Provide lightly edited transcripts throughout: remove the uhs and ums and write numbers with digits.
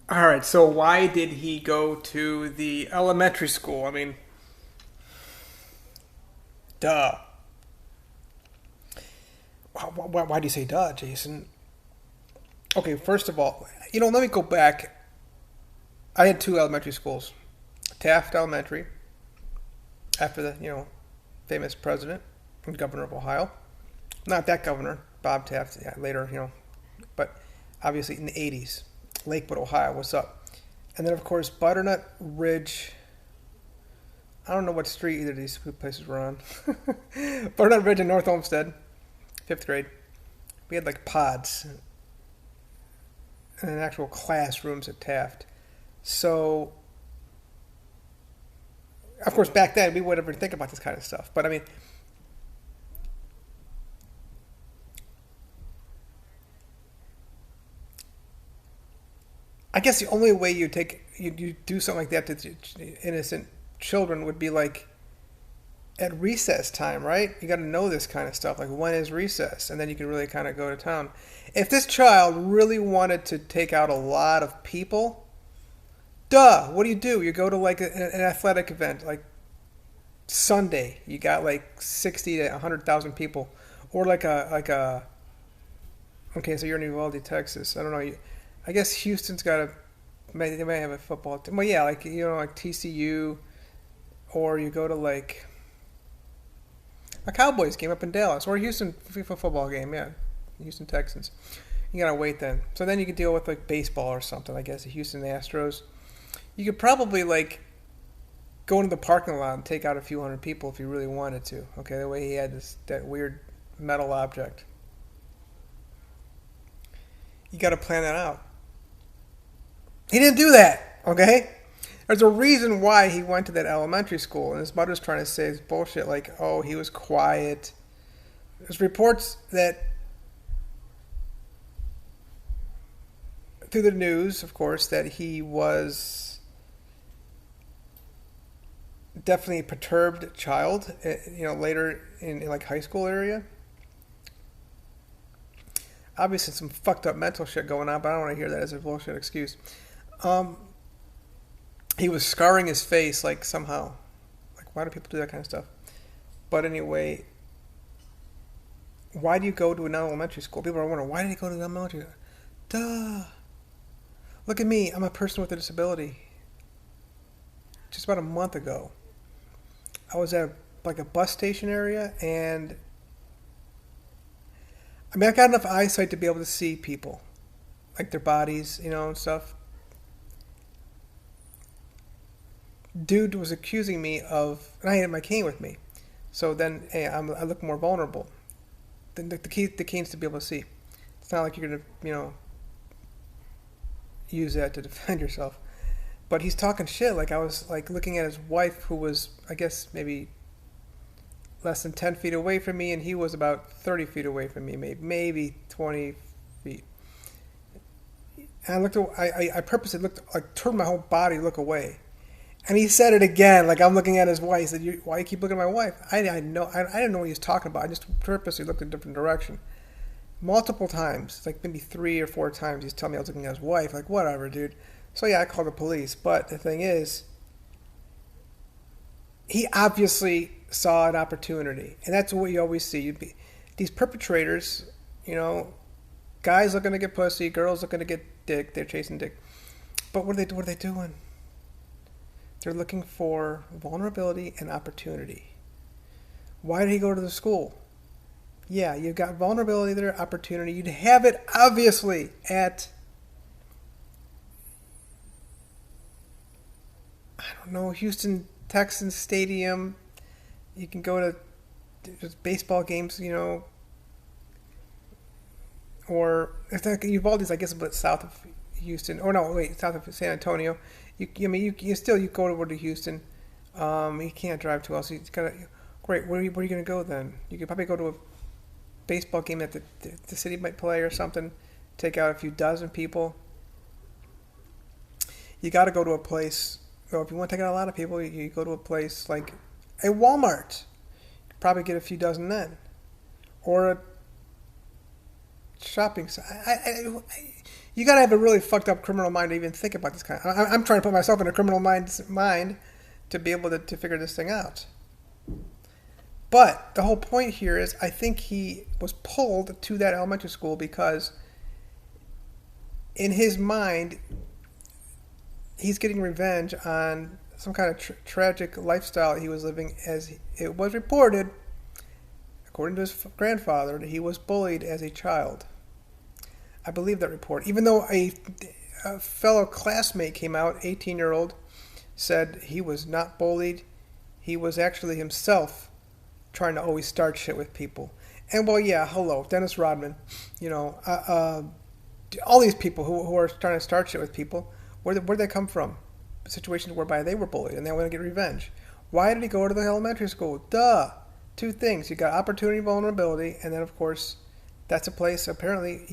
All right, so why did he go to the elementary school? I mean, duh. Why do you say duh, Jason? Okay, first of all, let me go back. I had two elementary schools. Taft Elementary, after the, famous president and governor of Ohio. Not that governor, Bob Taft, yeah, later, but obviously in the 80s. Lakewood, Ohio, what's up? And then, of course, Butternut Ridge. I don't know what street either of these places were on. Butternut Ridge and North Olmsted, fifth grade. We had like pods and actual classrooms at Taft. So, of course, back then we would never think about this kind of stuff. But I mean, I guess the only way you do something like that to innocent children would be like at recess time, right? You got to know this kind of stuff. Like when is recess, and then you can really kind of go to town. If this child really wanted to take out a lot of people, duh, what do? You go to like an athletic event, like Sunday. You got like 60 to 100,000 people, or like a. Okay, so you're in Uvalde, Texas. I don't know. I guess Houston's got a. They may have a football team. Well, yeah, like like TCU, or you go to like a Cowboys game up in Dallas, or a Houston FIFA football game. Yeah, Houston Texans. You gotta wait then. So then you could deal with like baseball or something. I guess the Houston Astros. You could probably like go into the parking lot and take out a few hundred people if you really wanted to. Okay, the way he had that weird metal object. You got to plan that out. He didn't do that. Okay, there's a reason why he went to that elementary school, and his mother's trying to say it's bullshit. Like, oh, he was quiet. There's reports that through the news, of course, that he was definitely a perturbed child. Later in like high school area. Obviously, some fucked up mental shit going on, but I don't want to hear that as a bullshit excuse. Um, he was scarring his face like somehow. Like, why do people do that kind of stuff? But anyway, why do you go to an elementary school? People are wondering, why did he go to an elementary school? Duh. Look at me. I'm a person with a disability. Just about a month ago, I was at like a bus station area, and I mean, I got enough eyesight to be able to see people, like their bodies, and stuff. Dude was accusing me of, and I had my cane with me, so then hey, I look more vulnerable. The cane's to be able to see. It's not like you're gonna, use that to defend yourself. But he's talking shit. Like I was like looking at his wife, who was, I guess, maybe less than 10 feet away from me, and he was about 30 feet away from me, maybe 20 feet. And I looked, I purposely looked, like turned my whole body to look away. And he said it again, like I'm looking at his wife. He said, "Why you keep looking at my wife?" I didn't know what he was talking about. I just purposely looked in a different direction. Multiple times, like maybe 3 or 4 times, he's telling me I was looking at his wife. Like, whatever, dude. So yeah, I called the police. But the thing is, he obviously saw an opportunity, and that's what you always see. These perpetrators, guys looking to get pussy, girls looking to get dick. They're chasing dick. But what are they doing? They're looking for vulnerability and opportunity. Why did he go to the school? Yeah, you've got vulnerability there, opportunity. You'd have it obviously at, I don't know, Houston Texans Stadium. You can go to just baseball games, or it's like Uvalde's, I guess, a bit south of Houston. Or no, wait, south of San Antonio. You go over to Houston. You can't drive too well, so you gotta. Great, where are you going to go then? You could probably go to a baseball game that the city might play or something. Take out a few dozen people. You got to go to a place. Or if you want to take out a lot of people, you go to a place like a Walmart. You could probably get a few dozen then, or a shopping. You got to have a really fucked up criminal mind to even think about this kind of... I'm trying to put myself in a criminal mind to be able to figure this thing out. But the whole point here is I think he was pulled to that elementary school because in his mind, he's getting revenge on some kind of tragic lifestyle he was living. As it was reported, according to his grandfather, that he was bullied as a child. I believe that report. Even though a fellow classmate came out, 18-year-old, said he was not bullied. He was actually himself trying to always start shit with people. And, well, yeah, hello, Dennis Rodman. You know, all these people who are trying to start shit with people, where'd they come from? Situations whereby they were bullied and they want to get revenge. Why did he go to the elementary school? Duh. Two things. You got opportunity, vulnerability, and then, of course, that's a place, apparently,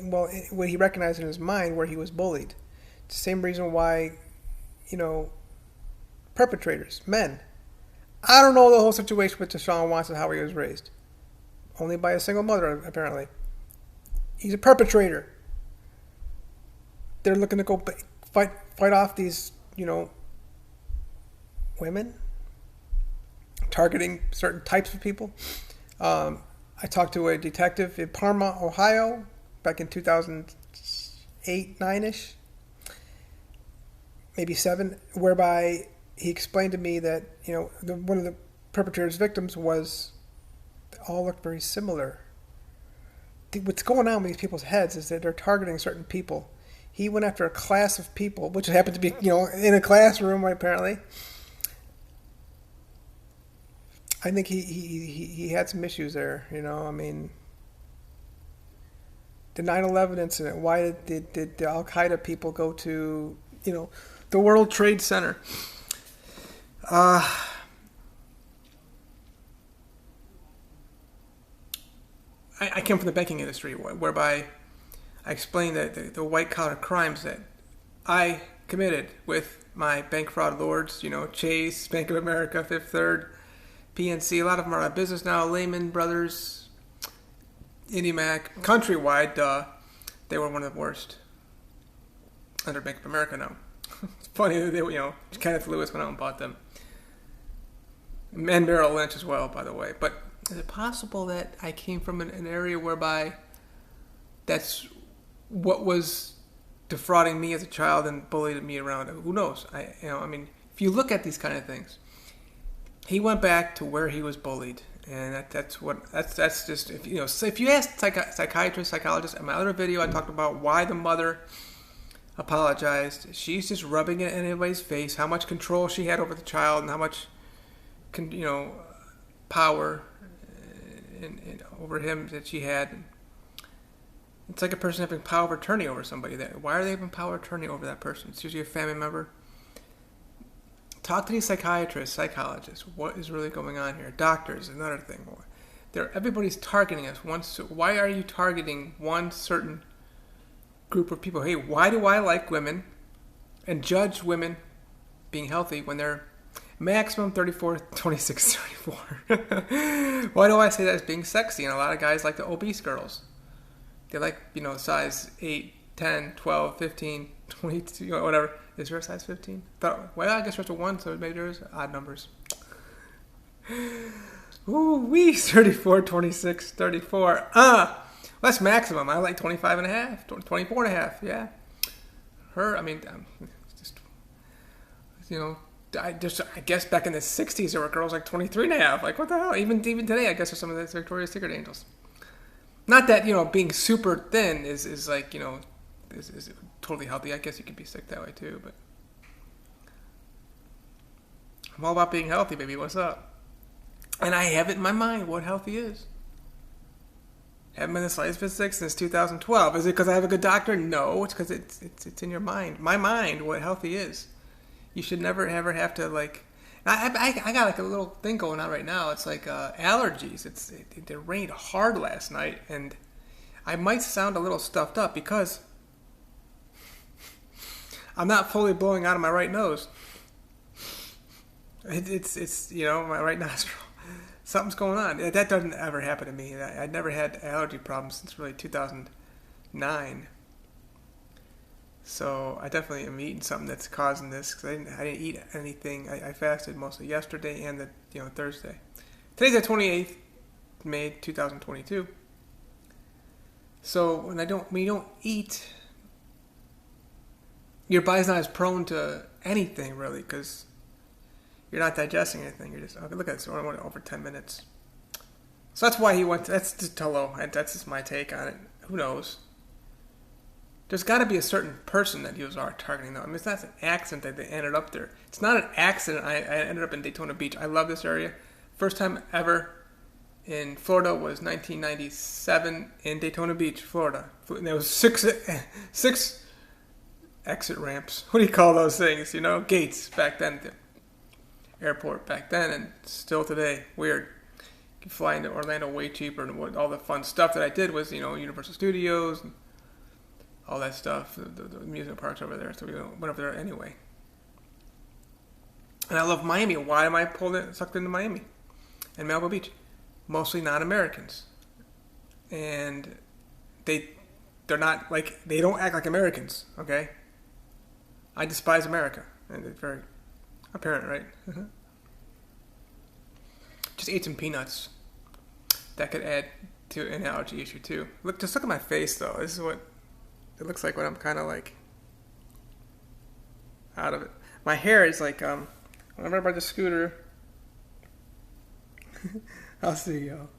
what he recognized in his mind where he was bullied. It's the same reason why, you know, perpetrators, men. I don't know the whole situation with Deshaun Watson, how he was raised. Only by a single mother, apparently. He's a perpetrator. They're looking to go fight off these, you know, women, targeting certain types of people. I talked to a detective in Parma, Ohio, back in 2008, 9-ish, maybe 7, whereby he explained to me that, you know, one of the perpetrator's victims was, they all looked very similar. What's going on with these people's heads is that they're targeting certain people. He went after a class of people, which happened to be, you know, in a classroom, apparently. I think he had some issues there, you know. I mean, the 9/11 incident. Why did the Al Qaeda people go to, you know, the World Trade Center? I came from the banking industry, whereby I explained that the white collar crimes that I committed with my bank fraud lords, you know, Chase, Bank of America, Fifth Third, PNC, a lot of them are out of business now, Lehman Brothers, IndyMac, Countrywide, they were one of the worst under Bank of America now. It's funny that they, you know, Kenneth Lewis went out and bought them. And Merrill Lynch as well, by the way. But is it possible that I came from an area whereby that's what was defrauding me as a child and bullied me around? Who knows? I mean, if you look at these kind of things, he went back to where he was bullied, and that's just, if you know, so if you ask psychiatrists, psychologists, in my other video I talked about why the mother apologized. She's just rubbing it in everybody's face how much control she had over the child and how much, you know, power and over him that she had. It's like a person having power of attorney over somebody. Why are they having power of attorney over that person? It's usually a family member. Talk to these psychiatrists, psychologists. What is really going on here? Doctors, another thing. Everybody's targeting us. Why are you targeting one certain group of people? Hey, why do I like women and judge women being healthy when they're maximum 34, 26, 34? Why do I say that as being sexy? And a lot of guys like the obese girls. They like, you know, size 8, 10, 12, 15, 22, you know, whatever. Is there a size 15? Well, I guess there's a 1, so maybe there's odd numbers. Ooh, wee, 34, 26, 34. That's maximum. I like 25 and a half, 24 and a half, yeah. Her, I mean, just, you know, I guess back in the 60s there were girls like 23 and a half. Like, what the hell? Even today, I guess there's some of the Victoria's Secret angels. Not that, you know, being super thin is like, you know, is totally healthy. I guess you could be sick that way too, but I'm all about being healthy, baby. What's up? And I have it in my mind what healthy is. Haven't been the slightest bit sick since 2012. Is it because I have a good doctor? No, it's because it's in your mind. My mind, what healthy is. You should never ever have to, like. I got like a little thing going on right now. It's like allergies. It rained hard last night, and I might sound a little stuffed up because I'm not fully blowing out of my right nose. It's you know, my right nostril. Something's going on. That doesn't ever happen to me. I'd never had allergy problems since really 2009. So I definitely am eating something that's causing this because I didn't eat anything. I fasted mostly yesterday and Thursday. Today's the 28th May 2022. So when you don't eat, your body's not as prone to anything really because you're not digesting anything. You're just, okay, look at this. I went over 10 minutes. So that's why he went. That's just hello. That's just my take on it. Who knows? There's got to be a certain person that he was targeting, though. I mean, it's not an accident that they ended up there. It's not an accident I ended up in Daytona Beach. I love this area. First time ever in Florida was 1997 in Daytona Beach, Florida. And there was six exit ramps. What do you call those things? Gates back then. The airport back then and still today. Weird. You can fly into Orlando way cheaper, and all the fun stuff that I did was, Universal Studios and all that stuff, the amusement parks over there. So we went over there anyway. And I love Miami. Why am I sucked into Miami and Malibu Beach? Mostly non-Americans, and they're not like, they don't act like Americans. Okay, I despise America, and it's very apparent, right? Just ate some peanuts. That could add to an allergy issue too. Look at my face though. This is what it looks like when I'm kind of like out of it. My hair is like when I'm by the scooter. I'll see y'all.